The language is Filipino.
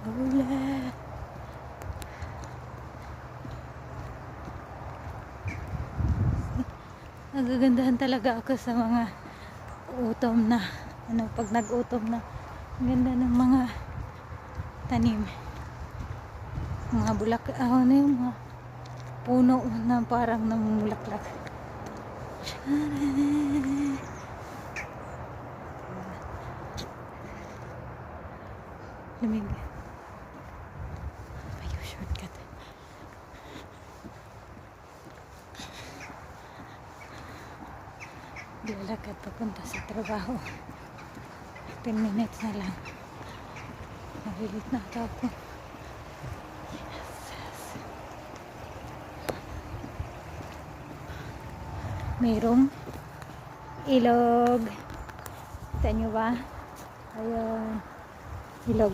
Hula. Nagagandahan talaga ako sa mga utom na pag nag-utom na ang ganda ng mga tanim, mga bulak, yung mga puno na parang namumulaklak. Lamig. Ayaw, shortcut. Lalakad papunta sa trabaho. 10 minutes na lang. Narilit na ako. Mayroong ilog. Kita nyo ba? Ayun. Ilog.